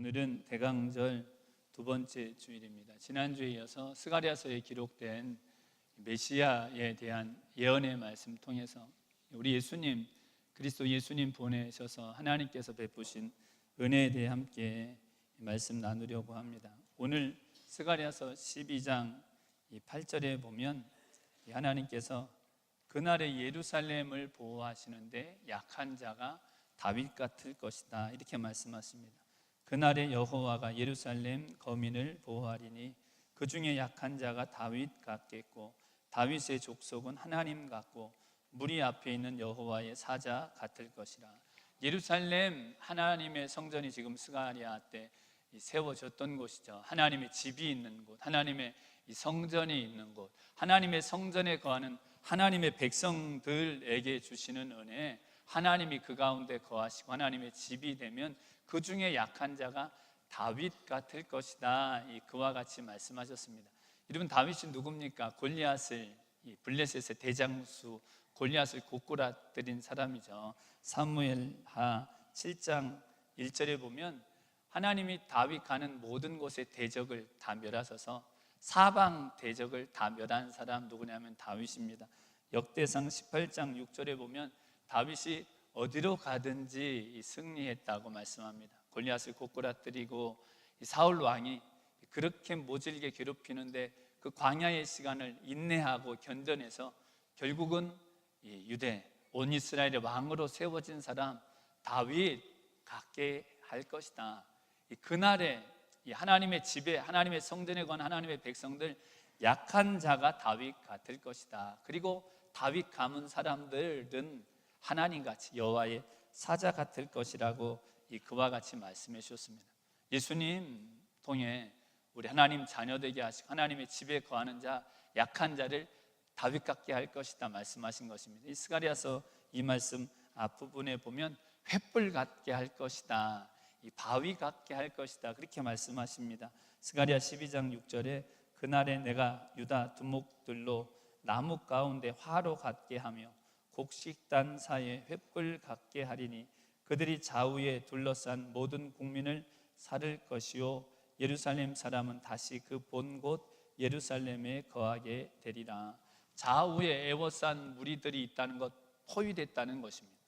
오늘은 대강절 두 번째 주일입니다. 지난주에 이어서 스가랴서에 기록된 메시아에 대한 예언의 말씀 통해서 우리 예수님, 그리스도 예수님 보내셔서 하나님께서 베푸신 은혜에 대해 함께 말씀 나누려고 합니다. 오늘 스가랴서 12장 8절에 보면 하나님께서 그날의 예루살렘을 보호하시는데 약한 자가 다윗 같을 것이다, 이렇게 말씀하십니다. 그날에 여호와가 예루살렘 거민을 보호하리니 그 중에 약한 자가 다윗 같겠고 다윗의 족속은 하나님 같고 무리 앞에 있는 여호와의 사자 같을 것이라. 예루살렘 하나님의 성전이 지금 스가랴 때 세워졌던 곳이죠. 하나님의 집이 있는 곳, 하나님의 성전이 있는 곳, 하나님의 성전에 거하는 하나님의 백성들에게 주시는 은혜, 하나님이 그 가운데 거하시고 하나님의 집이 되면 그 중에 약한 자가 다윗 같을 것이다, 그와 같이 말씀하셨습니다. 여러분, 다윗이 누굽니까? 골리앗을, 블레셋의 대장수 골리앗을 고꾸라뜨린 사람이죠. 사무엘하 7장 1절에 보면 하나님이 다윗 가는 모든 곳의 대적을 다 멸하셔서 사방 대적을 다 멸한 사람 누구냐면 다윗입니다. 역대상 18장 6절에 보면 다윗이 어디로 가든지 승리했다고 말씀합니다. 골리앗을 고꾸라뜨리고 사울 왕이 그렇게 모질게 괴롭히는데 그 광야의 시간을 인내하고 견뎌내서 결국은 유대 온 이스라엘의 왕으로 세워진 사람 다윗 같게 할 것이다. 그날에 하나님의 집에, 하나님의 성전에 관 하나님의 백성들, 약한 자가 다윗 같을 것이다. 그리고 다윗 가문 사람들은 하나님같이 여호와의 사자 같을 것이라고 그와 같이 말씀해 주셨습니다. 예수님 통해 우리 하나님 자녀 되게 하시고 하나님의 집에 거하는 자, 약한 자를 다윗 같게 할 것이다 말씀하신 것입니다. 이 스가랴서 이 말씀 앞부분에 보면 횃불 같게 할 것이다, 이 바위 같게 할 것이다, 그렇게 말씀하십니다. 스가랴 12장 6절에 그날에 내가 유다 두목들로 나무 가운데 화로 같게 하며 곡식단 사이에 횃불 같게 하리니 그들이 좌우에 둘러싼 모든 국민을 살을 것이요 예루살렘 사람은 다시 그 본 곳 예루살렘에 거하게 되리라. 좌우에 애워싼 무리들이 있다는 것, 포위됐다는 것입니다.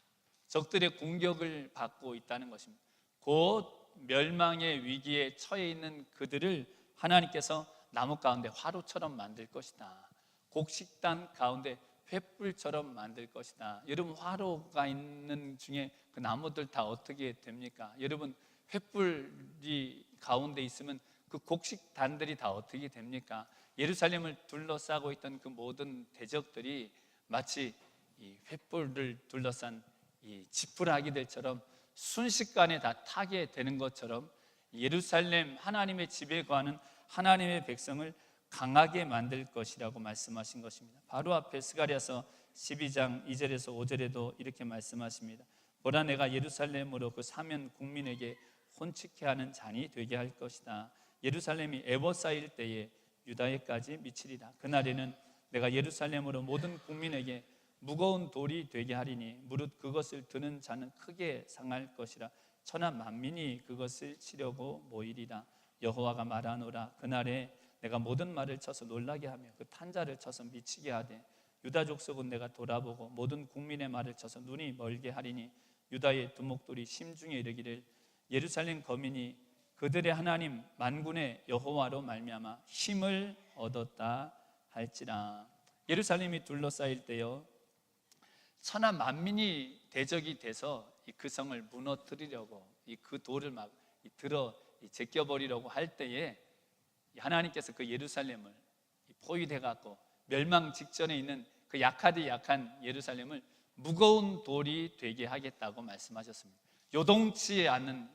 적들의 공격을 받고 있다는 것입니다. 곧 멸망의 위기에 처해 있는 그들을 하나님께서 나무 가운데 화로처럼 만들 것이다. 곡식단 가운데 횃불처럼 만들 것이다. 여러분, 화로가 있는 중에 그 나무들 다 어떻게 됩니까? 여러분, 횃불이 가운데 있으면 그 곡식단들이 다 어떻게 됩니까? 예루살렘을 둘러싸고 있던 그 모든 대적들이 마치 이 횃불을 둘러싼 이 지푸라기들처럼 순식간에 다 타게 되는 것처럼 예루살렘 하나님의 집에 거하는 하나님의 백성을 강하게 만들 것이라고 말씀하신 것입니다. 바로 앞에 스가랴서 12장 2절에서 5절에도 이렇게 말씀하십니다. 보라, 내가 예루살렘으로 그 사면 국민에게 혼치케 하는 잔이 되게 할 것이다. 예루살렘이 애워싸일 때에 유다에까지 미치리라. 그날에는 내가 예루살렘으로 모든 국민에게 무거운 돌이 되게 하리니 무릇 그것을 드는 자는 크게 상할 것이라. 천하 만민이 그것을 치려고 모이리라. 여호와가 말하노라. 그날에 내가 모든 말을 쳐서 놀라게 하며 그 탄자를 쳐서 미치게 하되 유다 족속은 내가 돌아보고 모든 국민의 말을 쳐서 눈이 멀게 하리니 유다의 두목들이 심중에 이르기를 예루살렘 거민이 그들의 하나님 만군의 여호와로 말미암아 힘을 얻었다 할지라. 예루살렘이 둘러싸일 때요, 천하 만민이 대적이 돼서 그 성을 무너뜨리려고 그 돌을 막 들어 제껴버리려고 할 때에 하나님께서 그 예루살렘을 포위돼 갖고 멸망 직전에 있는 그 약하디 약한 예루살렘을 무거운 돌이 되게 하겠다고 말씀하셨습니다. 요동치 않는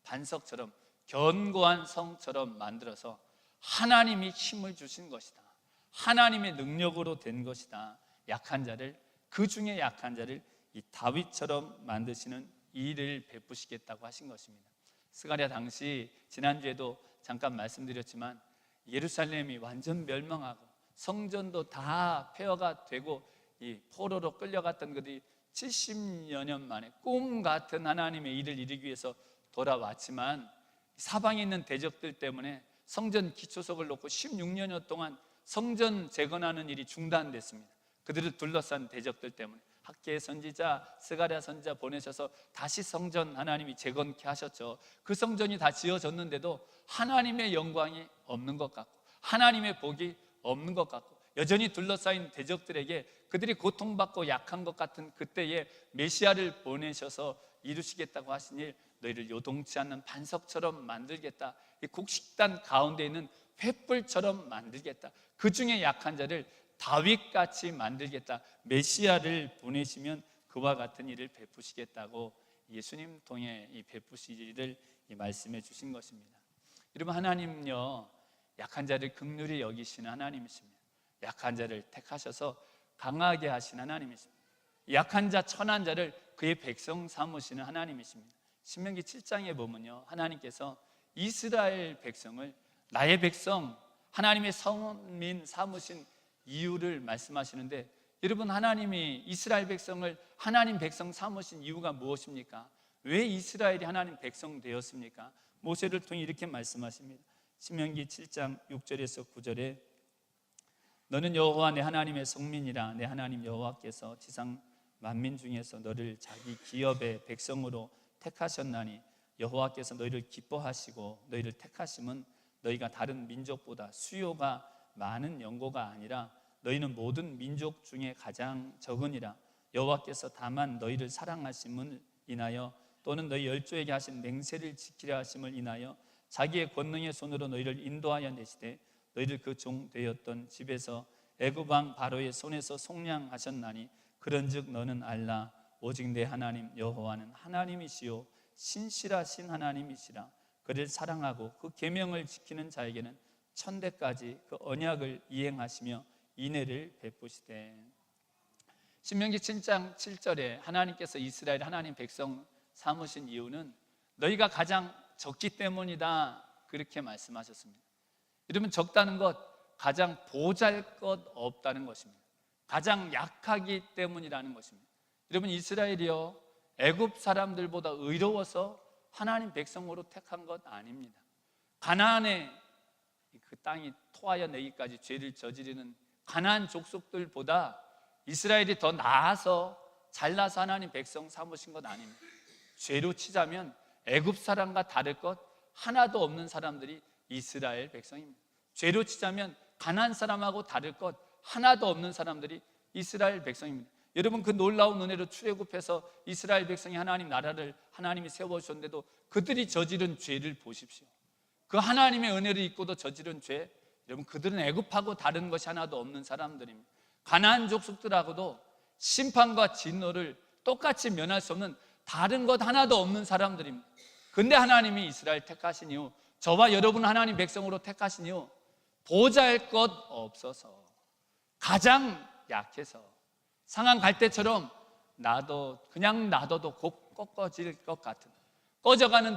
반석처럼 견고한 성처럼 만들어서 하나님이 힘을 주신 것이다, 하나님의 능력으로 된 것이다. 약한 자를, 그 중에 약한 자를 이 다윗처럼 만드시는 일을 베푸시겠다고 하신 것입니다. 스가랴 당시, 지난주에도 잠깐 말씀드렸지만 예루살렘이 완전 멸망하고 성전도 다 폐허가 되고 이 포로로 끌려갔던 그들이 70여 년 만에 꿈 같은 하나님의 일을 이루기 위해서 돌아왔지만 사방에 있는 대적들 때문에 성전 기초석을 놓고 16년여 동안 성전 재건하는 일이 중단됐습니다. 그들을 둘러싼 대적들 때문에. 학개의 선지자, 스가랴 선지자 보내셔서 다시 성전 하나님이 재건케 하셨죠. 그 성전이 다 지어졌는데도 하나님의 영광이 없는 것 같고, 하나님의 복이 없는 것 같고, 여전히 둘러싸인 대적들에게 그들이 고통받고 약한 것 같은 그때에 메시아를 보내셔서 이루시겠다고 하신 일, 너희를 요동치 않는 반석처럼 만들겠다. 이 곡식단 가운데 있는 횃불처럼 만들겠다. 그 중에 약한 자를 다윗같이 만들겠다. 메시아를 보내시면 그와 같은 일을 베푸시겠다고 예수님 통해 이 베푸실 일을 말씀해 주신 것입니다. 여러분, 하나님은요, 약한 자를 긍휼히 여기시는 하나님이십니다. 약한 자를 택하셔서 강하게 하신 하나님이십니다. 약한 자, 천한 자를 그의 백성 삼으시는 하나님이십니다. 신명기 7장에 보면요, 하나님께서 이스라엘 백성을 나의 백성, 하나님의 선민 삼으신 이유를 말씀하시는데, 여러분, 하나님이 이스라엘 백성을 하나님 백성 삼으신 이유가 무엇입니까? 왜 이스라엘이 하나님 백성 되었습니까? 모세를 통해 이렇게 말씀하십니다. 신명기 7장 6절에서 9절에 너는 여호와 내 하나님의 성민이라. 내 하나님 여호와께서 지상 만민 중에서 너를 자기 기업의 백성으로 택하셨나니 여호와께서 너희를 기뻐하시고 너희를 택하심은 너희가 다른 민족보다 수요가 많은 연고가 아니라 너희는 모든 민족 중에 가장 적으니라. 여호와께서 다만 너희를 사랑하심을 인하여 또는 너희 열조에게 하신 맹세를 지키려 하심을 인하여 자기의 권능의 손으로 너희를 인도하여 내시되 너희를 그 종 되었던 집에서 애굽 왕 바로의 손에서 속량하셨나니 그런즉 너는 알라. 오직 내 하나님 여호와는 하나님이시요 신실하신 하나님이시라. 그를 사랑하고 그 계명을 지키는 자에게는 천대까지 그 언약을 이행하시며 인애를 베푸시되. 신명기 7장 7절에 하나님께서 이스라엘 하나님 백성 삼으신 이유는 너희가 가장 적기 때문이다, 그렇게 말씀하셨습니다. 여러분, 적다는 것, 가장 보잘것 없다는 것입니다. 가장 약하기 때문이라는 것입니다. 여러분, 이스라엘이요, 애굽 사람들보다 의로워서 하나님 백성으로 택한 것 아닙니다. 가나안의 그 땅이 토하여 내기까지 죄를 저지르는 가나안 족속들보다 이스라엘이 더 나아서 잘나서 하나님 백성 삼으신 것 아닙니다. 죄로 치자면 애굽 사람과 다를 것 하나도 없는 사람들이 이스라엘 백성입니다. 죄로 치자면 가나안 사람하고 다를 것 하나도 없는 사람들이 이스라엘 백성입니다. 여러분, 그 놀라운 은혜로 출애굽해서 이스라엘 백성이 하나님 나라를 하나님이 세워주셨는데도 그들이 저지른 죄를 보십시오. 그 하나님의 은혜를 입고도 저지른 죄, 여러분, 그들은 애굽하고 다른 것이 하나도 없는 사람들입니다. 가나안 족속들하고도 심판과 진노를 똑같이 면할 수 없는 다른 것 하나도 없는 사람들입니다. 근데 하나님이 이스라엘 택하신 이유, 저와 여러분 하나님 백성으로 택하신 이유, 보잘것 없어서, 가장 약해서, 상한 갈대처럼 그냥 놔둬도 곧 꺾어질 것 같은, 꺼져가는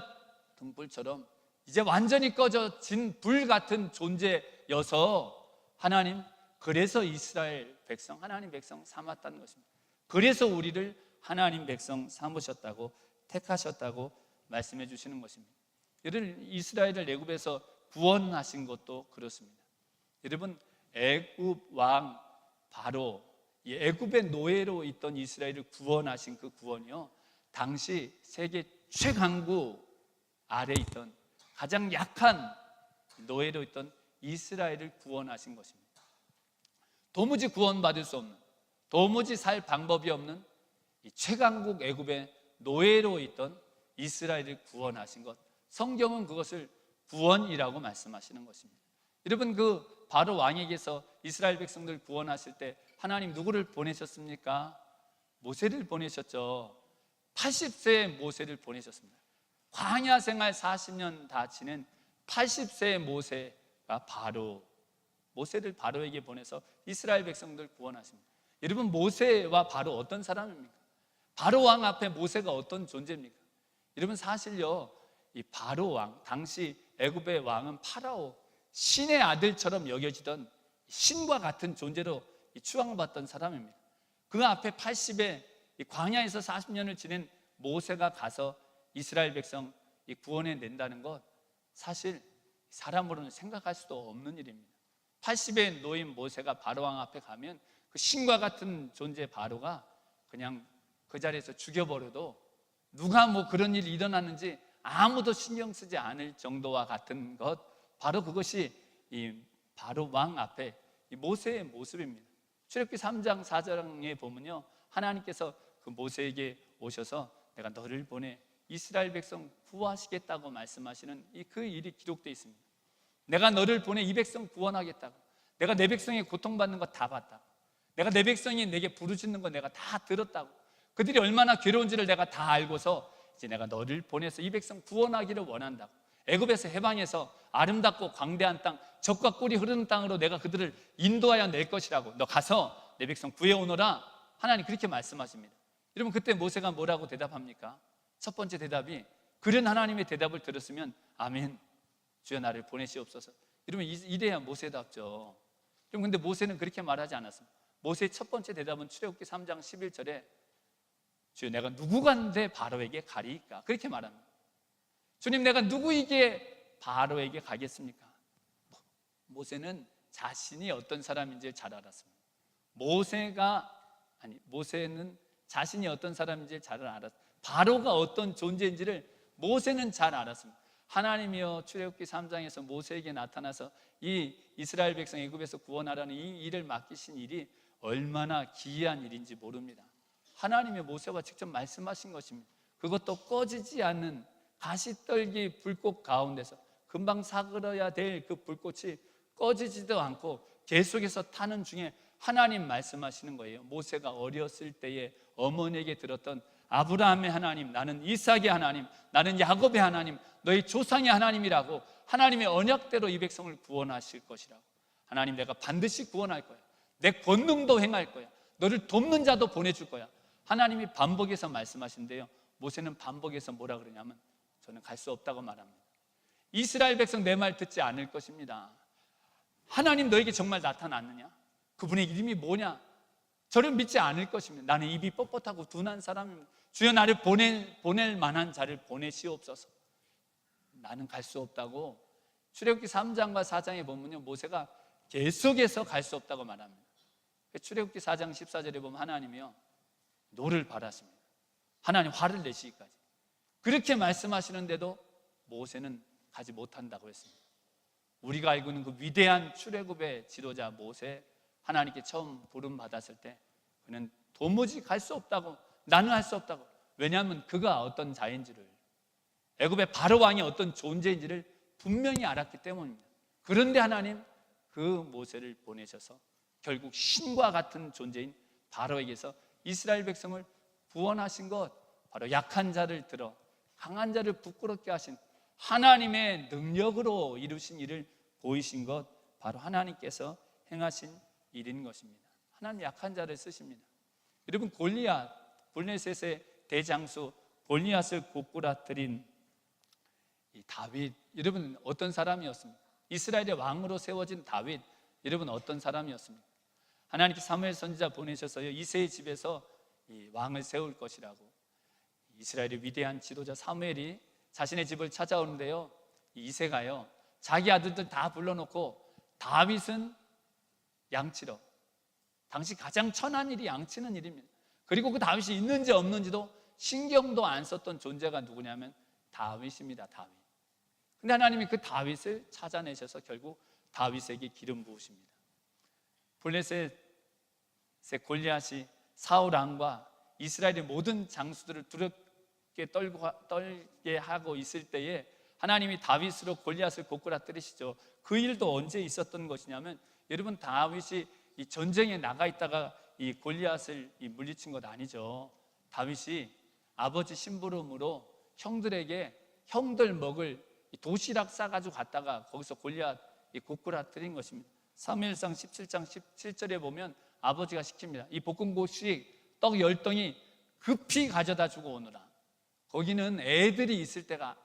등불처럼 이제 완전히 꺼져진 불 같은 존재여서 하나님, 그래서 이스라엘 백성, 하나님 백성 삼았다는 것입니다. 그래서 우리를 하나님 백성 삼으셨다고, 택하셨다고 말씀해 주시는 것입니다. 여러분, 이스라엘을 애굽에서 구원하신 것도 그렇습니다. 여러분, 애굽 왕 바로, 이 애굽의 노예로 있던 이스라엘을 구원하신 그 구원이요, 당시 세계 최강국 아래 있던 가장 약한 노예로 있던 이스라엘을 구원하신 것입니다. 도무지 구원받을 수 없는, 도무지 살 방법이 없는 이 최강국 애굽의 노예로 있던 이스라엘을 구원하신 것, 성경은 그것을 구원이라고 말씀하시는 것입니다. 여러분, 그 바로 왕에게서 이스라엘 백성들 구원하실 때 하나님 누구를 보내셨습니까? 모세를 보내셨죠. 80세의 모세를 보내셨습니다. 광야 생활 40년 다 지낸 80세의 모세가 모세를 바로에게 보내서 이스라엘 백성들 구원하십니다. 여러분, 모세와 바로 어떤 사람입니까? 바로 왕 앞에 모세가 어떤 존재입니까? 여러분, 사실요, 이 바로 왕, 당시 애굽의 왕은 파라오, 신의 아들처럼 여겨지던 신과 같은 존재로 추앙받던 사람입니다. 그 앞에 80에 광야에서 40년을 지낸 모세가 가서 이스라엘 백성 구원해 낸다는 것, 사실 사람으로는 생각할 수도 없는 일입니다. 80의 노인 모세가 바로왕 앞에 가면 그 신과 같은 존재 바로가 그냥 그 자리에서 죽여버려도 누가 뭐 그런 일이 일어났는지 아무도 신경 쓰지 않을 정도와 같은 것, 바로 그것이 이 바로왕 앞에 이 모세의 모습입니다. 출애굽기 3장 4장에 보면요, 하나님께서 그 모세에게 오셔서 내가 너를 보내 이스라엘 백성 구하시겠다고 말씀하시는 그 일이 기록되어 있습니다. 내가 너를 보내 이 백성 구원하겠다고, 내가 내 백성이 고통받는 거 다 봤다고, 내가 내 백성이 내게 부르짖는 거 내가 다 들었다고, 그들이 얼마나 괴로운지를 내가 다 알고서 이제 내가 너를 보내서 이 백성 구원하기를 원한다고, 애굽에서 해방해서 아름답고 광대한 땅, 젖과 꿀이 흐르는 땅으로 내가 그들을 인도하여 낼 것이라고, 너 가서 내 백성 구해오너라, 하나님 그렇게 말씀하십니다. 여러분, 그때 모세가 뭐라고 대답합니까? 첫 번째 대답이, 그런 하나님의 대답을 들었으면 아멘, 주여 나를 보내시옵소서. 여러분, 이래야 모세답죠. 여러분, 근데 모세는 그렇게 말하지 않았습니다. 모세의 첫 번째 대답은 출애굽기 3장 11절에 주여 내가 누구간데 바로에게 가리이까, 그렇게 말합니다. 주님, 내가 누구에게 바로에게 가겠습니까? 모세는 자신이 어떤 사람인지 잘 알았습니다. 모세는 자신이 어떤 사람인지 잘 알았습니다. 바로가 어떤 존재인지를 모세는 잘 알았습니다. 하나님이여 출애굽기 3장에서 모세에게 나타나서 이 이스라엘 백성 애굽에서 구원하라는 이 일을 맡기신 일이 얼마나 기이한 일인지 모릅니다. 하나님의 모세와 직접 말씀하신 것입니다. 그것도 꺼지지 않는 가시떨기 불꽃 가운데서 금방 사그러야 될 그 불꽃이 꺼지지도 않고 계속해서 타는 중에 하나님 말씀하시는 거예요. 모세가 어렸을 때에 어머니에게 들었던 아브라함의 하나님, 나는 이삭의 하나님, 나는 야곱의 하나님, 너희 조상의 하나님이라고, 하나님의 언약대로 이 백성을 구원하실 것이라고, 하나님 내가 반드시 구원할 거야, 내 권능도 행할 거야, 너를 돕는 자도 보내줄 거야, 하나님이 반복해서 말씀하신대요. 모세는 반복해서 뭐라 그러냐면 저는 갈 수 없다고 말합니다. 이스라엘 백성 내 말 듣지 않을 것입니다. 하나님 너에게 정말 나타났느냐? 그분의 이름이 뭐냐? 저를 믿지 않을 것입니다. 나는 입이 뻣뻣하고 둔한 사람입니다. 주여 나를 보낼 만한 자를 보내시옵소서. 나는 갈 수 없다고 출애굽기 3장과 4장에 보면요, 모세가 계속해서 갈 수 없다고 말합니다. 출애굽기 4장 14절에 보면 하나님이요 노를 바라십니다. 하나님 화를 내시기까지 그렇게 말씀하시는데도 모세는 가지 못한다고 했습니다. 우리가 알고 있는 그 위대한 출애굽의 지도자 모세, 하나님께 처음 부름 받았을 때 그는 도무지 갈 수 없다고, 나는 할 수 없다고, 왜냐하면 그가 어떤 자인지를, 애굽의 바로 왕이 어떤 존재인지를 분명히 알았기 때문입니다. 그런데 하나님 그 모세를 보내셔서 결국 신과 같은 존재인 바로에게서 이스라엘 백성을 구원하신 것, 바로 약한 자를 들어 강한 자를 부끄럽게 하신 하나님의 능력으로 이루신 일을 보이신 것, 바로 하나님께서 행하신 일인 것입니다. 하나님 약한 자를 쓰십니다. 여러분, 골리앗, 블레셋의 대장수 골리앗을 고꾸라뜨린 이 다윗, 여러분 어떤 사람이었습니까? 이스라엘의 왕으로 세워진 다윗, 여러분 어떤 사람이었습니까? 하나님께 사무엘 선지자 보내셔서요, 이새의 집에서 이 왕을 세울 것이라고. 이스라엘의 위대한 지도자 사무엘이 자신의 집을 찾아오는데요, 이새가요 자기 아들들 다 불러놓고 다윗은 양치러, 당시 가장 천한 일이 양치는 일입니다. 그리고 그 다윗이 있는지 없는지도 신경도 안 썼던 존재가 누구냐면 다윗입니다. 다윗. 근데 하나님이 그 다윗을 찾아내셔서 결국 다윗에게 기름 부으십니다. 블레셋의 골리앗이 사울 왕과 이스라엘의 모든 장수들을 두렵게 떨게 하고 있을 때에 하나님이 다윗으로 골리앗을 고꾸라뜨리시죠. 그 일도 언제 있었던 것이냐면, 여러분 다윗이 이 전쟁에 나가 있다가 이 골리앗을 물리친 것 아니죠. 다윗이 아버지 심부름으로 형들에게 형들 먹을 도시락 싸가지고 갔다가 거기서 골리앗 고꾸라뜨린 것입니다. 사무엘상 17장 17절에 보면 아버지가 시킵니다. 이 볶음국식 떡 10덩이 급히 가져다 주고 오너라. 거기는 애들이 있을 때가,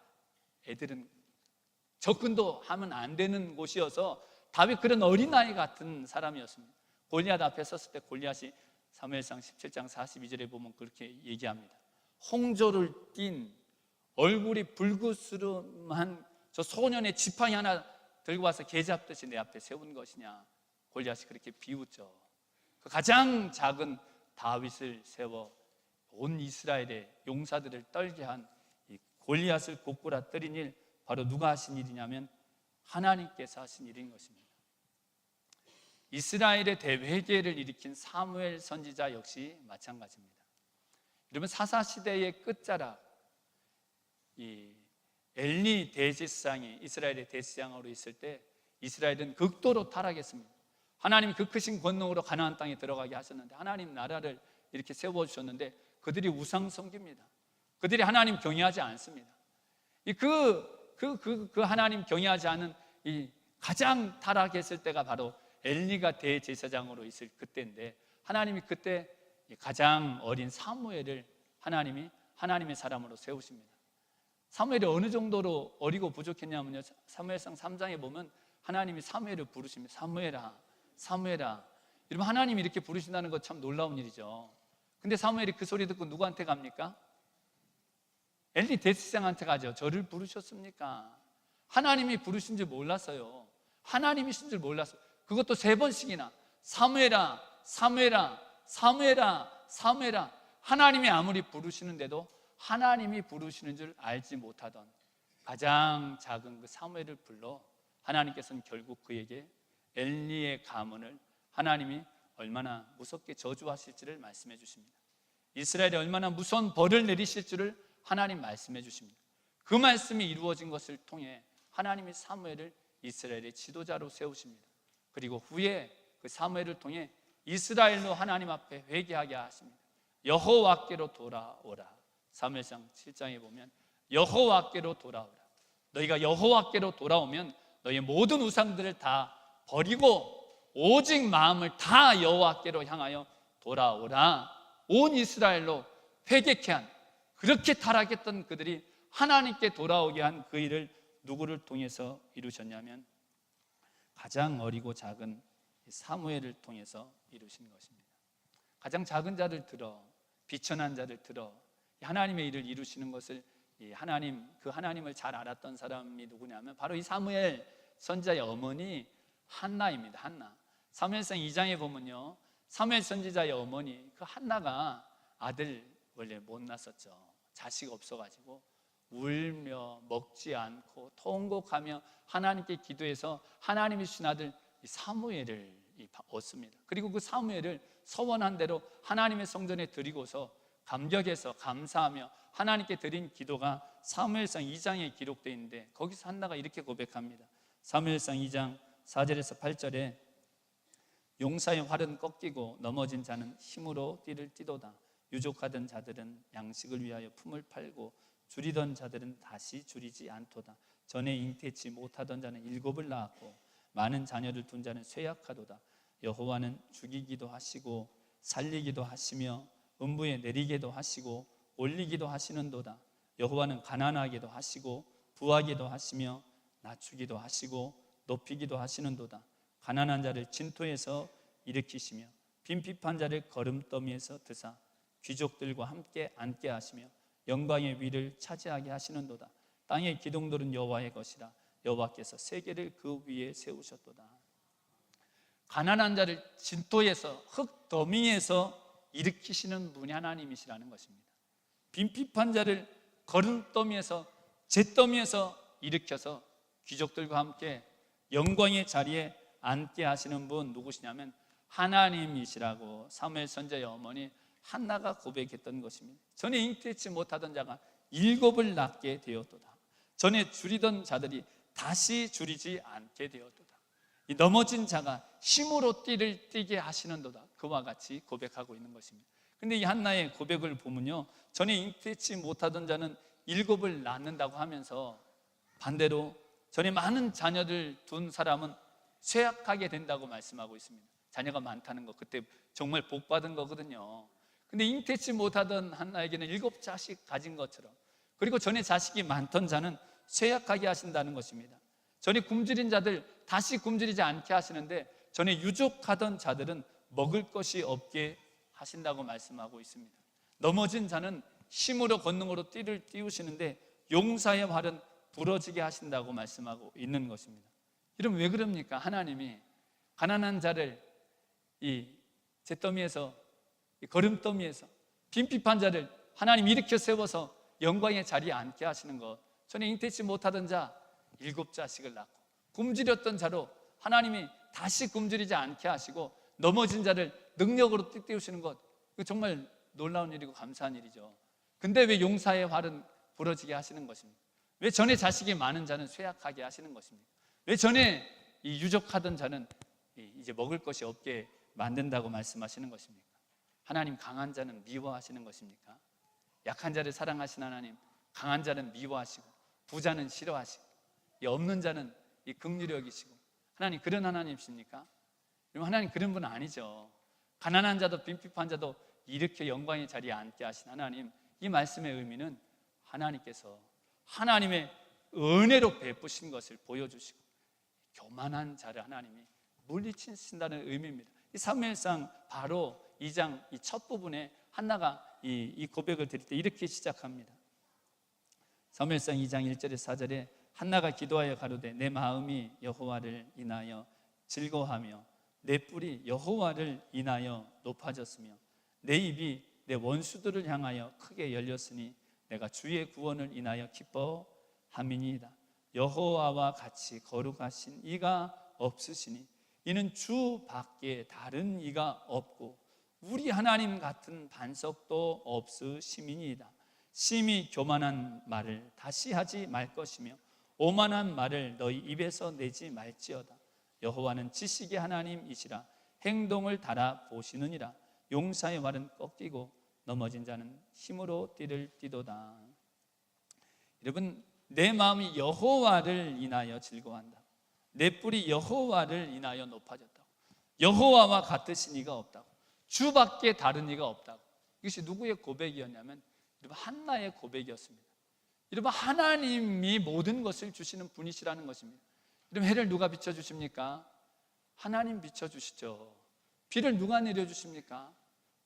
애들은 접근도 하면 안 되는 곳이어서 다윗 그런 어린아이 같은 사람이었습니다. 골리앗 앞에 섰을 때 골리앗이 사무엘상 17장 42절에 보면 그렇게 얘기합니다. 홍조를 띤 얼굴이 불구스름한 저 소년의 지팡이 하나 들고 와서 개 잡듯이 내 앞에 세운 것이냐. 골리앗이 그렇게 비웃죠. 그 가장 작은 다윗을 세워 온 이스라엘의 용사들을 떨게 한 이 골리앗을 고꾸라뜨린 일, 바로 누가 하신 일이냐면 하나님께서 하신 일인 것입니다. 이스라엘의 대회개를 일으킨 사무엘 선지자 역시 마찬가지입니다. 여러분, 사사시대의 끝자락, 이 엘리 대제사장이 이스라엘의 대제사장으로 있을 때 이스라엘은 극도로 타락했습니다. 하나님이 그 크신 권능으로 가나안 땅에 들어가게 하셨는데, 하나님 나라를 이렇게 세워주셨는데 그들이 우상 섬깁니다. 그들이 하나님 경외하지 않습니다. 그 하나님 경외하지 않은 이 가장 타락했을 때가 바로 엘리가 대제사장으로 있을 그때인데, 하나님이 그때 가장 어린 사무엘을 하나님이 하나님의 사람으로 세우십니다. 사무엘이 어느 정도로 어리고 부족했냐면요, 사무엘상 3장에 보면 하나님이 사무엘을 부르십니다. 사무엘아, 사무엘아. 여러분, 하나님이 이렇게 부르신다는 것 참 놀라운 일이죠. 근데 사무엘이 그 소리 듣고 누구한테 갑니까? 엘리 대제사장한테 가죠. 저를 부르셨습니까? 하나님이 부르신 줄 몰랐어요. 하나님이신 줄 몰랐어요. 그것도 3번씩이나 사무엘아, 사무엘아, 사무엘아, 사무엘아. 하나님이 아무리 부르시는데도 하나님이 부르시는 줄 알지 못하던 가장 작은 그 사무엘을 불러 하나님께서는 결국 그에게 엘리의 가문을 하나님이 얼마나 무섭게 저주하실지를 말씀해 주십니다. 이스라엘에 얼마나 무서운 벌을 내리실 줄을 하나님 말씀해 주십니다. 그 말씀이 이루어진 것을 통해 하나님이 사무엘을 이스라엘의 지도자로 세우십니다. 그리고 후에 그 사무엘을 통해 이스라엘로 하나님 앞에 회개하게 하십니다. 여호와께로 돌아오라. 사무엘상 7장에 보면 여호와께로 돌아오라. 너희가 여호와께로 돌아오면 너희의 모든 우상들을 다 버리고 오직 마음을 다 여호와께로 향하여 돌아오라. 온 이스라엘로 회개케 한, 그렇게 타락했던 그들이 하나님께 돌아오게 한 그 일을 누구를 통해서 이루셨냐면 가장 어리고 작은 사무엘을 통해서 이루신 것입니다. 가장 작은 자를 들어, 비천한 자를 들어 하나님의 일을 이루시는 것을 그 하나님을 잘 알았던 사람이 누구냐면 바로 이 사무엘 선지자의 어머니 한나입니다. 한나. 사무엘상 2장에 보면요, 사무엘 선지자의 어머니 그 한나가 아들 원래 못 낳았었죠. 자식 없어가지고 울며 먹지 않고 통곡하며 하나님께 기도해서 하나님이 주신 아들 사무엘을 얻습니다. 그리고 그 사무엘을 서원한 대로 하나님의 성전에 드리고서 감격해서 감사하며 하나님께 드린 기도가 사무엘상 2장에 기록되어 있는데, 거기서 한나가 이렇게 고백합니다. 사무엘상 2장 4절에서 8절에 용사의 활은 꺾이고 넘어진 자는 힘으로 띠를 띠도다. 유족하던 자들은 양식을 위하여 품을 팔고 줄이던 자들은 다시 줄이지 않도다. 전에 잉태치 못하던 자는 7을 낳았고 많은 자녀를 둔 자는 쇠약하도다. 여호와는 죽이기도 하시고 살리기도 하시며 음부에 내리게도 하시고 올리기도 하시는도다. 여호와는 가난하게도 하시고 부하게도 하시며 낮추기도 하시고 높이기도 하시는도다. 가난한 자를 진토에서 일으키시며 빈핍한 자를 거름더미에서 드사 귀족들과 함께 앉게 하시며 영광의 위를 차지하게 하시는도다. 땅의 기둥들은 여호와의 것이라. 여호와께서 세계를 그 위에 세우셨도다. 가난한 자를 진토에서, 흙더미에서 일으키시는 분이 하나님이시라는 것입니다. 빈핍한 자를 거름더미에서, 잿더미에서 일으켜서 귀족들과 함께 영광의 자리에 앉게 하시는 분 누구시냐면 하나님이시라고 사무엘 선지자의 어머니 한나가 고백했던 것입니다. 전에 잉태치 못하던 자가 7을 낳게 되었도다. 전에 줄이던 자들이 다시 줄이지 않게 되었도다. 이 넘어진 자가 힘으로 띠를 띠게 하시는도다. 그와 같이 고백하고 있는 것입니다. 근데 이 한나의 고백을 보면요, 전에 잉태치 못하던 자는 7을 낳는다고 하면서 반대로 전에 많은 자녀들 둔 사람은 쇠약하게 된다고 말씀하고 있습니다. 자녀가 많다는 거, 그때 정말 복 받은 거거든요. 근데 잉태치 못하던 한나에게는 7자식 가진 것처럼, 그리고 전에 자식이 많던 자는 쇠약하게 하신다는 것입니다. 전에 굶주린 자들 다시 굶주리지 않게 하시는데, 전에 유족하던 자들은 먹을 것이 없게 하신다고 말씀하고 있습니다. 넘어진 자는 힘으로 권능으로 띠를 띄우시는데, 용사의 활은 부러지게 하신다고 말씀하고 있는 것입니다. 여러분, 왜 그럽니까? 하나님이 가난한 자를 이 잿더미에서, 이 거름더미에서 빈핍한 자를 하나님 일으켜 세워서 영광의 자리에 앉게 하시는 것. 전에 잉태치 못하던 자 7자식을 낳고 굶주렸던 자로 하나님이 다시 굶주리지 않게 하시고 넘어진 자를 능력으로 띄우시는 것, 이거 정말 놀라운 일이고 감사한 일이죠. 근데 왜 용사의 활은 부러지게 하시는 것입니까? 왜 전에 자식이 많은 자는 쇠약하게 하시는 것입니까? 왜 전에 이 유족하던 자는 이제 먹을 것이 없게 만든다고 말씀하시는 것입니까? 하나님 강한 자는 미워하시는 것입니까? 약한 자를 사랑하신 하나님, 강한 자는 미워하시고 부자는 싫어하시고 없는 자는 긍휼히 여기시고, 하나님 그런 하나님이십니까? 하나님 그런 분은 아니죠. 가난한 자도 빈핍한 자도 이렇게 영광의 자리에 앉게 하신 하나님, 이 말씀의 의미는 하나님께서 하나님의 은혜로 베푸신 것을 보여주시고 교만한 자를 하나님이 물리치신다는 의미입니다. 이 사무엘상 바로 2장 이 첫 부분에 한나가 이 고백을 드릴 때 이렇게 시작합니다. 사무엘상 2장 1절에서 4절에 한나가 기도하여 가로되 내 마음이 여호와를 인하여 즐거워하며 내 뿔이 여호와를 인하여 높아졌으며 내 입이 내 원수들을 향하여 크게 열렸으니 내가 주의 구원을 인하여 기뻐함이니이다. 여호와와 같이 거룩하신 이가 없으시니 이는 주 밖에 다른 이가 없고 우리 하나님 같은 반석도 없으심이니이다. 심히 교만한 말을 다시 하지 말 것이며 오만한 말을 너희 입에서 내지 말지어다. 여호와는 지식의 하나님이시라 행동을 달아 보시느니라. 용사의 말은 꺾이고 넘어진 자는 힘으로 띠를 띠도다. 여러분, 내 마음이 여호와를 인하여 즐거워한다. 내 뿔이 여호와를 인하여 높아졌다고. 여호와와 같으신 이가 없다고. 주밖에 다른 이가 없다고. 이것이 누구의 고백이었냐면 여러분, 한나의 고백이었습니다. 여러분, 하나님이 모든 것을 주시는 분이시라는 것입니다. 여러분, 해를 누가 비춰주십니까? 하나님 비춰주시죠. 비를 누가 내려주십니까?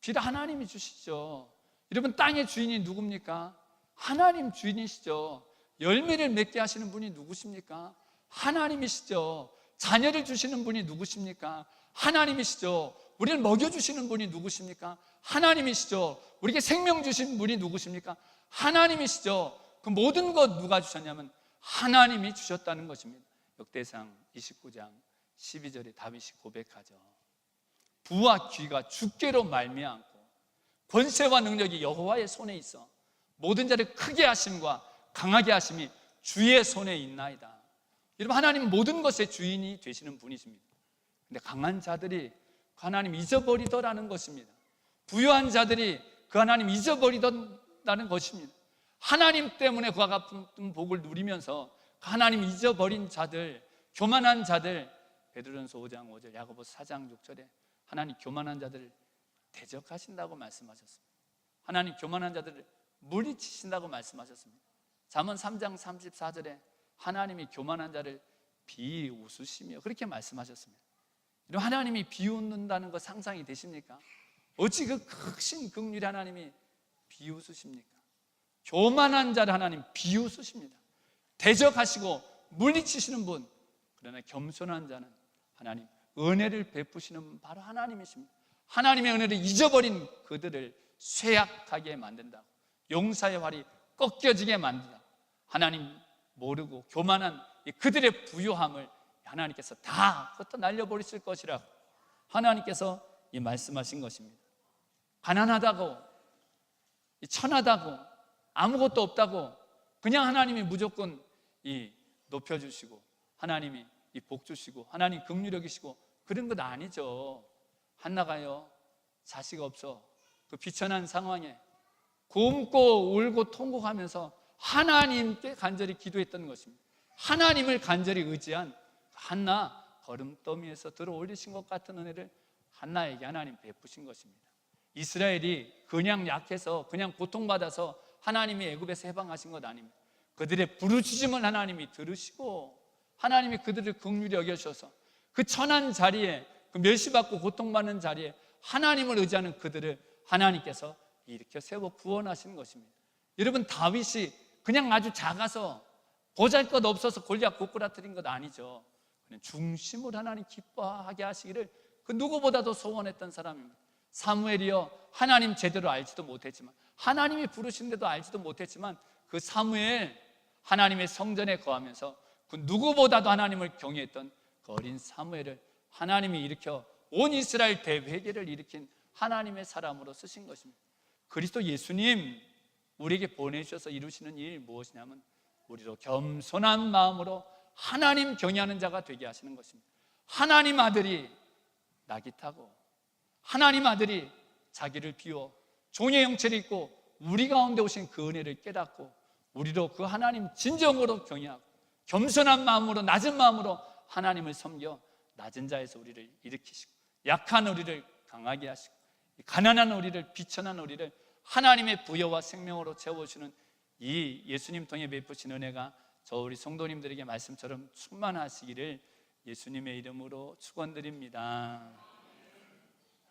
비를 하나님이 주시죠. 여러분, 땅의 주인이 누굽니까? 하나님 주인이시죠. 열매를 맺게 하시는 분이 누구십니까? 하나님이시죠. 자녀를 주시는 분이 누구십니까? 하나님이시죠. 우리를 먹여주시는 분이 누구십니까? 하나님이시죠. 우리에게 생명 주신 분이 누구십니까? 하나님이시죠. 그 모든 것 누가 주셨냐면 하나님이 주셨다는 것입니다. 역대상 29장 12절에 다윗이 고백하죠. 부와 귀가 주께로 말미암고 권세와 능력이 여호와의 손에 있어 모든 자를 크게 하심과 강하게 하심이 주의 손에 있나이다. 여러분, 하나님은 모든 것의 주인이 되시는 분이십니다. 근데 강한 자들이 그 하나님 잊어버리더라는 것입니다. 부유한 자들이 그 하나님 잊어버리더라는 것입니다. 하나님 때문에 그와 같은 복을 누리면서 그 하나님 잊어버린 자들, 교만한 자들, 베드로전서 5장 5절, 야고보서 4장 6절에 하나님 교만한 자들을 대적하신다고 말씀하셨습니다. 하나님 교만한 자들을 물리치신다고 말씀하셨습니다. 잠언 3장 34절에 하나님이 교만한 자를 비웃으시며 그렇게 말씀하셨습니다. 하나님이 비웃는다는 거 상상이 되십니까? 어찌 그 크신 긍휼의 하나님이 비웃으십니까? 교만한 자를 하나님 비웃으십니다. 대적하시고 물리치시는 분. 그러나 겸손한 자는 하나님 은혜를 베푸시는 바로 하나님이십니다. 하나님의 은혜를 잊어버린 그들을 쇠약하게 만든다고, 용사의 활이 꺾여지게 만든다. 하나님 모르고 교만한 그들의 부요함을 하나님께서 다 흩어 날려버리실 것이라고 하나님께서 이 말씀하신 것입니다. 가난하다고, 천하다고, 아무것도 없다고 그냥 하나님이 무조건 높여주시고 하나님이 복 주시고 하나님 긍휼히 여기시고 그런 것 아니죠. 한나가요, 자식 없어 그 비천한 상황에 굶고 울고 통곡하면서 하나님께 간절히 기도했던 것입니다. 하나님을 간절히 의지한 한나, 거름더미에서 들어 올리신 것 같은 은혜를 한나에게 하나님 베푸신 것입니다. 이스라엘이 그냥 약해서 그냥 고통받아서 하나님이 애굽에서 해방하신 것 아닙니다. 그들의 부르짖음을 하나님이 들으시고 하나님이 그들을 긍휼히 여겨주셔서 그 천한 자리에, 그 멸시받고 고통받는 자리에 하나님을 의지하는 그들을 하나님께서 일으켜 세워 구원하시는 것입니다. 여러분, 다윗이 그냥 아주 작아서 보잘것 없어서 골리앗 고꾸라뜨린 것 아니죠. 그냥 중심을 하나님 기뻐하게 하시기를 그 누구보다도 소원했던 사람입니다. 사무엘이요, 하나님 제대로 알지도 못했지만, 하나님이 부르신데도 알지도 못했지만, 그 사무엘, 하나님의 성전에 거하면서 그 누구보다도 하나님을 경외했던 그 어린 사무엘을 하나님이 일으켜 온 이스라엘 대회개를 일으킨 하나님의 사람으로 쓰신 것입니다. 그리스도 예수님 우리에게 보내주셔서 이루시는 일 무엇이냐면, 우리로 겸손한 마음으로 하나님 경외하는 자가 되게 하시는 것입니다. 하나님 아들이 낙이 타고 하나님 아들이 자기를 비워 종의 형체를 입고 우리 가운데 오신 그 은혜를 깨닫고 우리도 그 하나님 진정으로 경외하고 겸손한 마음으로, 낮은 마음으로 하나님을 섬겨 낮은 자에서 우리를 일으키시고 약한 우리를 강하게 하시고 가난한 우리를, 비천한 우리를 하나님의 부여와 생명으로 채워주는 이 예수님 통해 베푸신 은혜가 저 우리 성도님들에게 말씀처럼 충만하시기를 예수님의 이름으로 축원드립니다.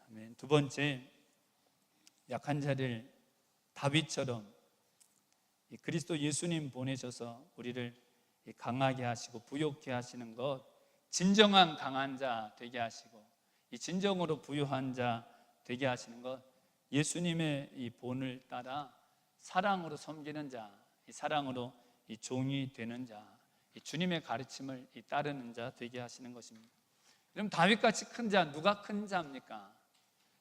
아멘. 두 번째, 약한 자를 다윗처럼 그리스도 예수님 보내셔서 우리를 강하게 하시고 부욕케 하시는 것, 진정한 강한 자 되게 하시고 이 진정으로 부유한 자 되게 하시는 것, 예수님의 이 본을 따라 사랑으로 섬기는 자, 이 사랑으로 이 종이 되는 자, 이 주님의 가르침을 따르는 자 되게 하시는 것입니다. 여러분, 다윗같이 큰 자 누가 큰 자입니까?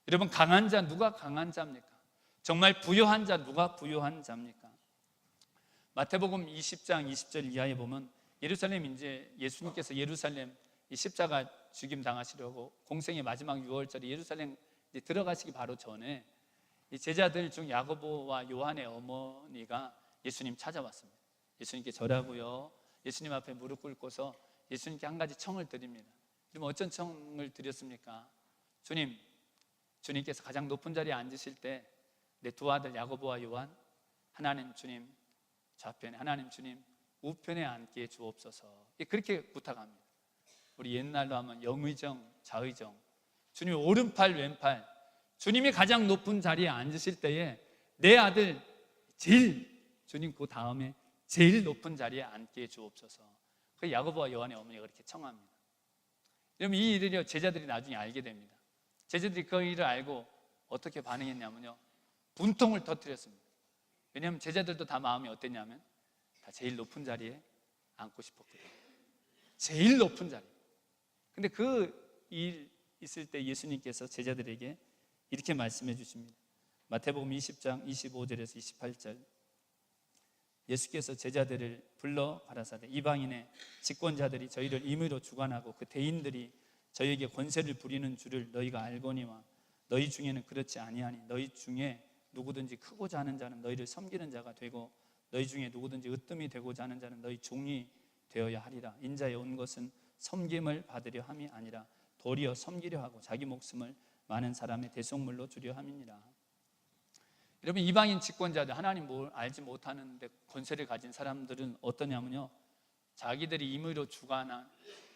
여러분, 강한 자 누가 강한 자입니까? 정말 부유한 자 누가 부유한 자입니까? 마태복음 20장 20절 이하에 보면 예루살렘, 이제 예수님께서 예루살렘 이 십자가 죽임 당하시려고 공생의 마지막 6월절에 예루살렘 들어가시기 바로 전에 이 제자들 중 야고보와 요한의 어머니가 예수님 찾아왔습니다. 예수님께 절하고요, 예수님 앞에 무릎 꿇고서 예수님께 한 가지 청을 드립니다. 그럼 어떤 청을 드렸습니까? 주님, 주님께서 가장 높은 자리에 앉으실 때 내 두 아들 야고보와 요한, 하나님 주님 좌편에, 하나님 주님 우편에 앉게 주옵소서, 그렇게 부탁합니다. 우리 옛날로 하면 영의정, 좌의정, 주님 오른팔 왼팔, 주님이 가장 높은 자리에 앉으실 때에 내 아들 제일, 주님 그 다음에 제일 높은 자리에 앉게 주옵소서. 그 야고보와 요한의 어머니가 그렇게 청합니다. 여러분, 이 일을 제자들이 나중에 알게 됩니다. 제자들이 그 일을 알고 어떻게 반응했냐면요, 분통을 터뜨렸습니다. 왜냐하면 제자들도 다 마음이 어땠냐면 다 제일 높은 자리에 앉고 싶었거든요. 제일 높은 자리. 근데 그 일 있을 때 예수님께서 제자들에게 이렇게 말씀해 주십니다. 마태복음 20장 25절에서 28절, 예수께서 제자들을 불러 가라사대 이방인의 집권자들이 저희를 임의로 주관하고 그 대인들이 저희에게 권세를 부리는 줄을 너희가 알거니와 너희 중에는 그렇지 아니하니 너희 중에 누구든지 크고자 하는 자는 너희를 섬기는 자가 되고 너희 중에 누구든지 으뜸이 되고자 하는 자는 너희 종이 되어야 하리라. 인자에 온 것은 섬김을 받으려 함이 아니라 도리어 섬기려 하고 자기 목숨을 많은 사람의 대속물로 주려 함이니라. 여러분, 이방인 집권자들, 하나님 뭘 알지 못하는데 권세를 가진 사람들은 어떠냐면요, 자기들이 임의로 주관한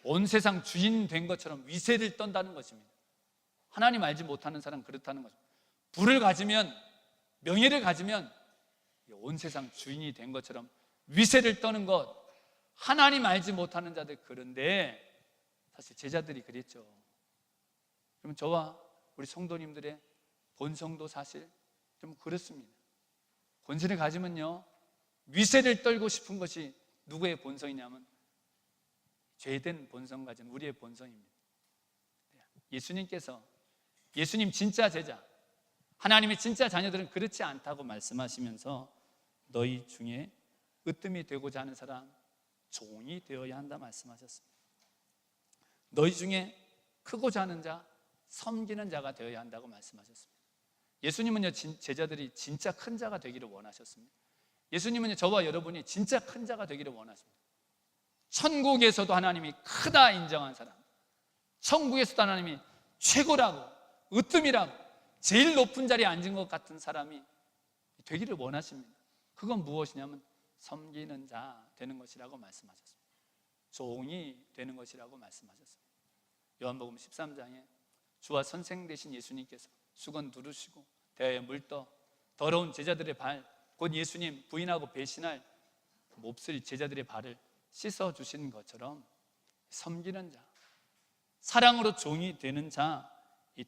온 세상 주인 된 것처럼 위세를 떤다는 것입니다. 하나님 알지 못하는 사람 그렇다는 거죠. 부를 가지면, 명예를 가지면 온 세상 주인이 된 것처럼 위세를 떠는 것, 하나님 알지 못하는 자들. 그런데 사실 제자들이 그랬죠. 그럼 저와 우리 성도님들의 본성도 사실 좀 그렇습니다. 권세를 가지면요, 위세를 떨고 싶은 것이 누구의 본성이냐면 죄된 본성 가진 우리의 본성입니다. 예수님께서, 예수님 진짜 제자, 하나님의 진짜 자녀들은 그렇지 않다고 말씀하시면서 너희 중에 으뜸이 되고자 하는 사람, 종이 되어야 한다 말씀하셨습니다. 너희 중에 크고자 하는 자, 섬기는 자가 되어야 한다고 말씀하셨습니다. 예수님은요, 제자들이 진짜 큰 자가 되기를 원하셨습니다. 예수님은요, 저와 여러분이 진짜 큰 자가 되기를 원하십니다. 천국에서도 하나님이 크다 인정한 사람, 천국에서도 하나님이 최고라고, 으뜸이라고, 제일 높은 자리에 앉은 것 같은 사람이 되기를 원하십니다. 그건 무엇이냐면 섬기는 자 되는 것이라고 말씀하셨습니다. 종이 되는 것이라고 말씀하셨습니다. 요한복음 13장에 주와 선생 되신 예수님께서 수건 두르시고 대야에 물 떠 더러운 제자들의 발, 곧 예수님 부인하고 배신할 몹쓸 제자들의 발을 씻어 주신 것처럼 섬기는 자, 사랑으로 종이 되는 자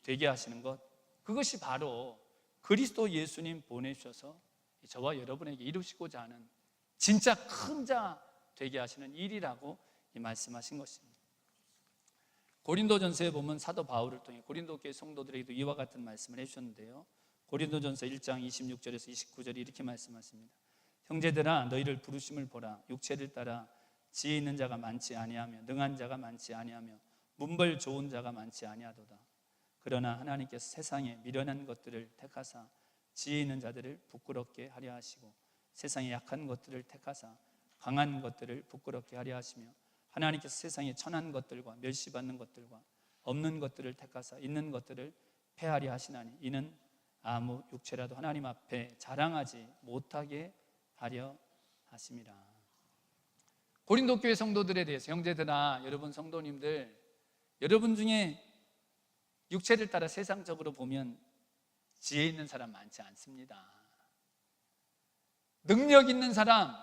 되게 하시는 것, 그것이 바로 그리스도 예수님 보내주셔서 저와 여러분에게 이루시고자 하는 진짜 큰 자 되게 하시는 일이라고 말씀하신 것입니다. 고린도전서에 보면 사도 바울을 통해 고린도 교회 성도들에게도 이와 같은 말씀을 해주셨는데요, 고린도전서 1장 26절에서 29절에 이렇게 말씀하십니다. 형제들아, 너희를 부르심을 보라. 육체를 따라 지혜 있는 자가 많지 아니하며 능한 자가 많지 아니하며 문벌 좋은 자가 많지 아니하도다. 그러나 하나님께서 세상에 미련한 것들을 택하사 지혜 있는 자들을 부끄럽게 하려 하시고 세상에 약한 것들을 택하사 강한 것들을 부끄럽게 하려 하시며 하나님께서 세상에 천한 것들과 멸시받는 것들과 없는 것들을 택하사 있는 것들을 폐하려 하시나니 이는 아무 육체라도 하나님 앞에 자랑하지 못하게 하려 하심이라. 고린도 교회 성도들에 대해서 형제들아, 여러분 성도님들, 여러분 중에 육체를 따라 세상적으로 보면 지혜 있는 사람 많지 않습니다. 능력 있는 사람,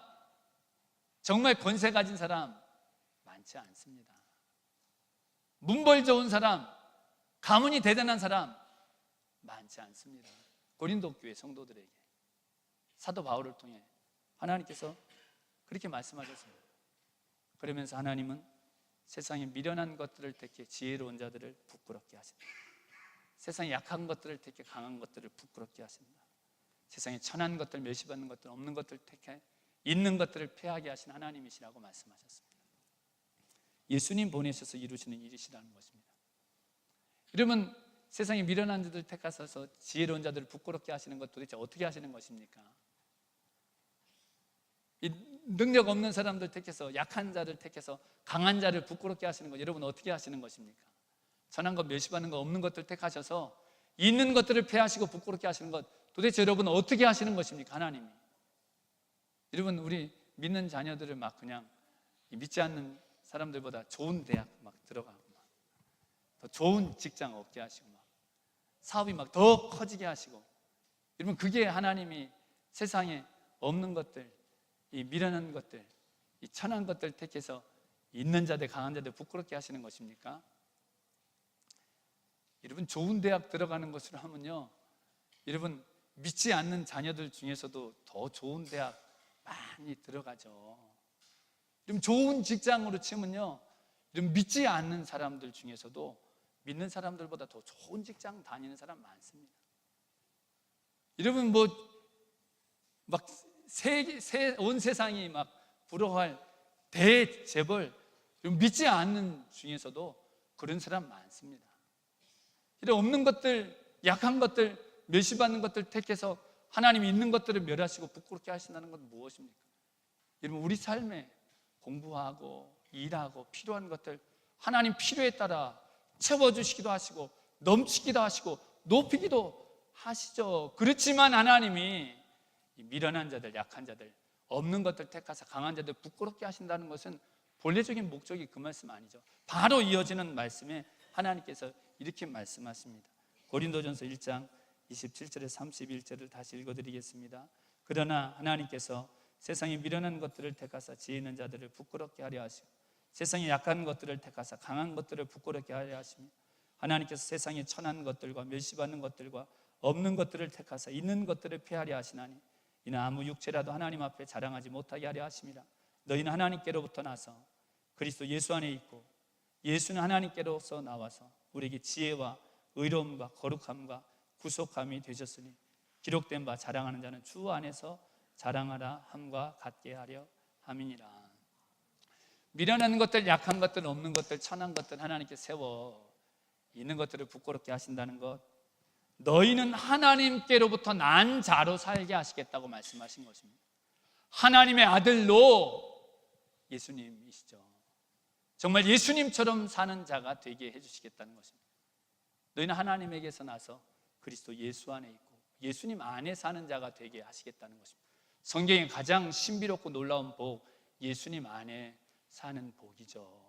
정말 권세 가진 사람 많지 않습니다. 문벌 좋은 사람, 가문이 대단한 사람 많지 않습니다. 고린도 교회 성도들에게 사도 바울을 통해 하나님께서 그렇게 말씀하셨습니다. 그러면서 하나님은 세상에 미련한 것들을 택해 지혜로운 자들을 부끄럽게 하신다. 세상에 약한 것들을 택해 강한 것들을 부끄럽게 하신다. 세상에 천한 것들, 멸시받는 것들, 없는 것들 택해 있는 것들을 폐하게 하신 하나님이시라고 말씀하셨습니다. 예수님 보내셔서 이루시는 일이시라는 것입니다. 여러분, 세상에 미련한 자들 택하셔서 지혜로운 자들을 부끄럽게 하시는 것 도대체 어떻게 하시는 것입니까? 이 능력 없는 사람들 택해서 약한 자를 택해서 강한 자를 부끄럽게 하시는 것, 여러분 어떻게 하시는 것입니까? 천한 것, 멸시받는 것, 없는 것들 택하셔서 있는 것들을 폐하시고 부끄럽게 하시는 것, 도대체 여러분 어떻게 하시는 것입니까? 하나님이. 여러분, 우리 믿는 자녀들을 막 그냥 믿지 않는 사람들보다 좋은 대학 막 들어가고 막 더 좋은 직장 얻게 하시고 막 사업이 막 더 커지게 하시고, 여러분 그게 하나님이 세상에 없는 것들, 이 미련한 것들, 이 천한 것들 택해서 있는 자들, 강한 자들 부끄럽게 하시는 것입니까? 여러분, 좋은 대학 들어가는 것으로 하면요, 여러분 믿지 않는 자녀들 중에서도 더 좋은 대학 많이 들어가죠. 여러분, 좋은 직장으로 치면요, 여러분 믿지 않는 사람들 중에서도 믿는 사람들보다 더 좋은 직장 다니는 사람 많습니다. 여러분, 막 온 세상이 막 부러워할 대재벌, 믿지 않는 중에서도 그런 사람 많습니다. 이런 없는 것들, 약한 것들, 멸시받는 것들 택해서 하나님이 있는 것들을 멸하시고 부끄럽게 하신다는 건 무엇입니까? 여러분, 우리 삶에 공부하고 일하고 필요한 것들 하나님 필요에 따라 채워주시기도 하시고 넘치기도 하시고 높이기도 하시죠. 그렇지만 하나님이 미련한 자들, 약한 자들, 없는 것들 택하사 강한 자들 부끄럽게 하신다는 것은 본래적인 목적이 그 말씀 아니죠. 바로 이어지는 말씀에 하나님께서 이렇게 말씀하십니다. 고린도전서 1장 27절에 31절을 다시 읽어드리겠습니다. 그러나 하나님께서 세상에 미련한 것들을 택하사 지혜 있는 자들을 부끄럽게 하려 하시고 세상에 약한 것들을 택하사 강한 것들을 부끄럽게 하려 하시며 하나님께서 세상에 천한 것들과 멸시받는 것들과 없는 것들을 택하사 있는 것들을 폐하려 하시나니 이는 아무 육체라도 하나님 앞에 자랑하지 못하게 하려 하심이라. 너희는 하나님께로부터 나서 그리스도 예수 안에 있고 예수는 하나님께로서 나와서 우리에게 지혜와 의로움과 거룩함과 구속함이 되셨으니 기록된 바 자랑하는 자는 주 안에서 자랑하라 함과 같게 하려 함이니라. 미련한 것들, 약한 것들, 없는 것들, 천한 것들 하나님께 세워 있는 것들을 부끄럽게 하신다는 것, 너희는 하나님께로부터 난 자로 살게 하시겠다고 말씀하신 것입니다. 하나님의 아들로 예수님이시죠. 정말 예수님처럼 사는 자가 되게 해주시겠다는 것입니다. 너희는 하나님에게서 나서 그리스도 예수 안에 있고 예수님 안에 사는 자가 되게 하시겠다는 것입니다. 성경의 가장 신비롭고 놀라운 복, 예수님 안에 사는 복이죠.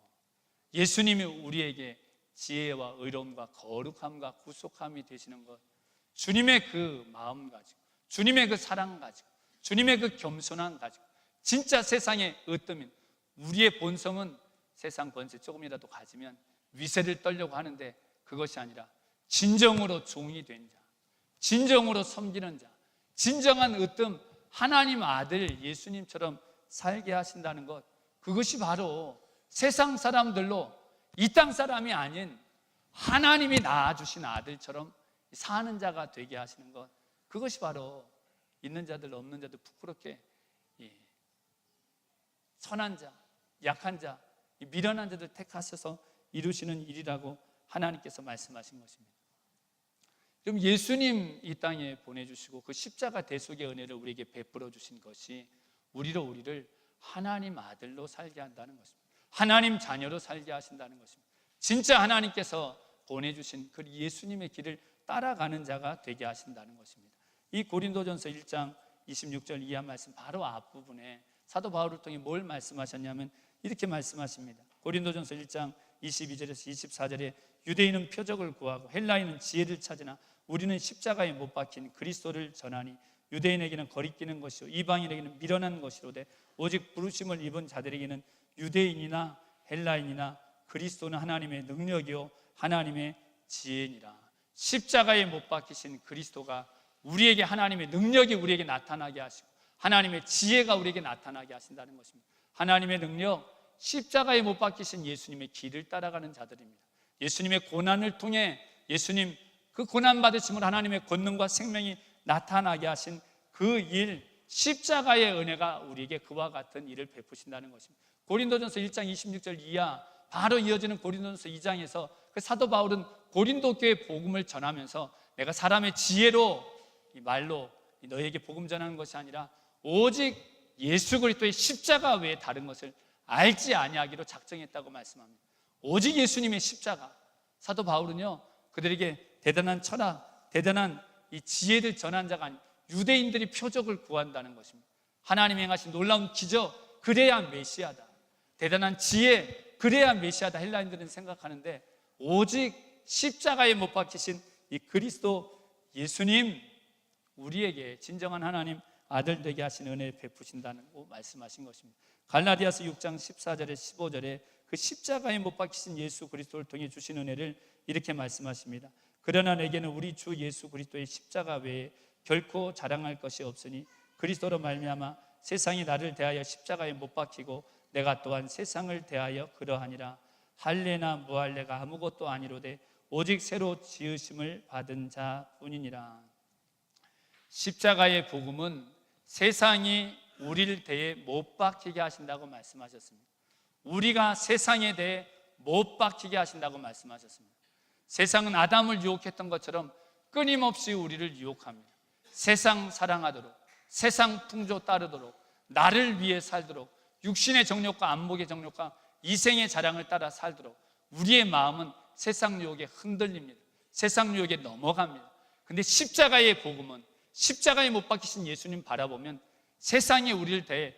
예수님이 우리에게 지혜와 의로움과 거룩함과 구속함이 되시는 것, 주님의 그 마음 가지고, 주님의 그 사랑 가지고, 주님의 그 겸손함 가지고, 진짜 세상의 으뜸인 우리의 본성은 세상 권세 조금이라도 가지면 위세를 떨려고 하는데 그것이 아니라 진정으로 종이 된 자, 진정으로 섬기는 자, 진정한 으뜸 하나님 아들 예수님처럼 살게 하신다는 것, 그것이 바로 세상 사람들로 이 땅 사람이 아닌 하나님이 낳아주신 아들처럼 사는 자가 되게 하시는 것, 그것이 바로 있는 자들 없는 자들 부끄럽게 선한 자, 약한 자, 미련한 자들 택하셔서 이루시는 일이라고 하나님께서 말씀하신 것입니다. 그럼 예수님 이 땅에 보내주시고 그 십자가 대속의 은혜를 우리에게 베풀어 주신 것이 우리를 하나님 아들로 살게 한다는 것입니다. 하나님 자녀로 살게 하신다는 것입니다. 진짜 하나님께서 보내주신 그 예수님의 길을 따라가는 자가 되게 하신다는 것입니다. 이 고린도전서 1장 26절 이하 말씀 바로 앞부분에 사도 바울을 통해 뭘 말씀하셨냐면 이렇게 말씀하십니다. 고린도전서 1장 22절에서 24절에 유대인은 표적을 구하고 헬라인은 지혜를 찾으나 우리는 십자가에 못 박힌 그리스도를 전하니 유대인에게는 거리끼는 것이요 이방인에게는 미련한 것이로되 오직 부르심을 입은 자들에게는 유대인이나 헬라인이나 그리스도는 하나님의 능력이요 하나님의 지혜니라. 십자가에 못 박히신 그리스도가 우리에게 하나님의 능력이 우리에게 나타나게 하시고 하나님의 지혜가 우리에게 나타나게 하신다는 것입니다. 하나님의 능력, 십자가에 못 박히신 예수님의 길을 따라가는 자들입니다. 예수님의 고난을 통해 예수님 그 고난 받으심으로 하나님의 권능과 생명이 나타나게 하신 그 일, 십자가의 은혜가 우리에게 그와 같은 일을 베푸신다는 것입니다. 고린도전서 1장 26절 이하 바로 이어지는 고린도전서 2장에서 그 사도 바울은 고린도 교회 복음을 전하면서 내가 사람의 지혜로 이 말로 너에게 복음 전하는 것이 아니라 오직 예수 그리스도의 십자가 외에 다른 것을 알지 아니하기로 작정했다고 말씀합니다. 오직 예수님의 십자가. 사도 바울은요 그들에게 대단한 철학, 대단한 이 지혜를 전한 자가 아닌 유대인들이 표적을 구한다는 것입니다. 하나님이 행하신 놀라운 기적, 그래야 메시아다. 대단한 지혜, 그래야 메시아다. 헬라인들은 생각하는데 오직 십자가에 못 박히신 이 그리스도 예수님, 우리에게 진정한 하나님 아들 되게 하신 은혜 베푸신다고 말씀하신 것입니다. 갈라디아서 6장 14절에 15절에 그 십자가에 못 박히신 예수 그리스도를 통해 주신 은혜를 이렇게 말씀하십니다. 그러나 내게는 우리 주 예수 그리스도의 십자가 외에 결코 자랑할 것이 없으니 그리스도로 말미암아 세상이 나를 대하여 십자가에 못 박히고 내가 또한 세상을 대하여 그러하니라. 할례나 무할례가 아무것도 아니로되 오직 새로 지으심을 받은 자뿐이니라. 십자가의 복음은 세상이 우리를 대해 못 박히게 하신다고 말씀하셨습니다. 우리가 세상에 대해 못 박히게 하신다고 말씀하셨습니다. 세상은 아담을 유혹했던 것처럼 끊임없이 우리를 유혹합니다. 세상 사랑하도록, 세상 풍조 따르도록, 나를 위해 살도록, 육신의 정욕과 안목의 정욕과 이생의 자랑을 따라 살도록 우리의 마음은 세상 유혹에 흔들립니다. 세상 유혹에 넘어갑니다. 근데 십자가의 복음은 십자가에 못 박히신 예수님 바라보면 세상이 우리를 대해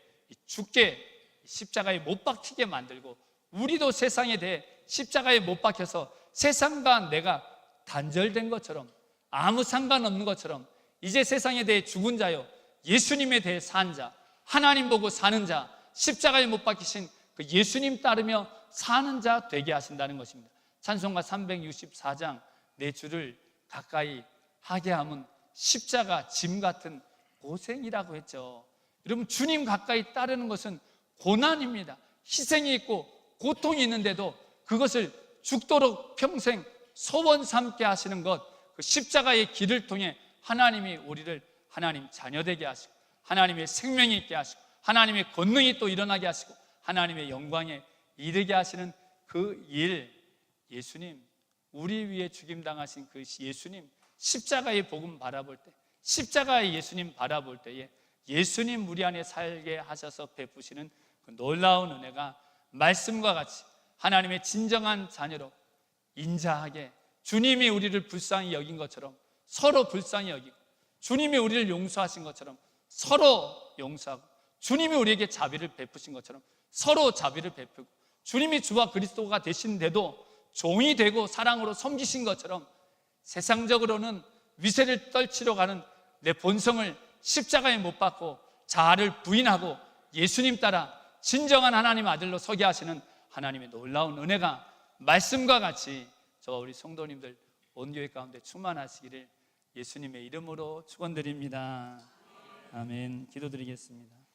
죽게 십자가에 못 박히게 만들고 우리도 세상에 대해 십자가에 못 박혀서 세상과 내가 단절된 것처럼 아무 상관없는 것처럼 이제 세상에 대해 죽은 자요 예수님에 대해 산 자, 하나님 보고 사는 자, 십자가에 못 박히신 그 예수님 따르며 사는 자 되게 하신다는 것입니다. 찬송가 364장 내 주를 가까이 하게 함은 십자가 짐 같은 고생이라고 했죠. 여러분 주님 가까이 따르는 것은 고난입니다. 희생이 있고 고통이 있는데도 그것을 죽도록 평생 소원 삼게 하시는 것, 그 십자가의 길을 통해 하나님이 우리를 하나님 자녀되게 하시고 하나님의 생명이 있게 하시고 하나님의 권능이 또 일어나게 하시고 하나님의 영광에 이르게 하시는 그 일, 예수님, 우리 위에 죽임당하신 그 예수님, 십자가의 복음 바라볼 때, 십자가의 예수님 바라볼 때에 예수님 우리 안에 살게 하셔서 베푸시는 그 놀라운 은혜가 말씀과 같이 하나님의 진정한 자녀로 인자하게 주님이 우리를 불쌍히 여긴 것처럼 서로 불쌍히 여기고 주님이 우리를 용서하신 것처럼 서로 용서하고 주님이 우리에게 자비를 베푸신 것처럼 서로 자비를 베푸고 주님이 주와 그리스도가 되신데도 종이 되고 사랑으로 섬기신 것처럼 세상적으로는 위세를 떨치러 가는 내 본성을 십자가에 못 박고 자아를 부인하고 예수님 따라 진정한 하나님 아들로 서게 하시는 하나님의 놀라운 은혜가 말씀과 같이 저와 우리 성도님들 온 교회 가운데 충만하시기를 예수님의 이름으로 축원드립니다. 아멘. 기도드리겠습니다.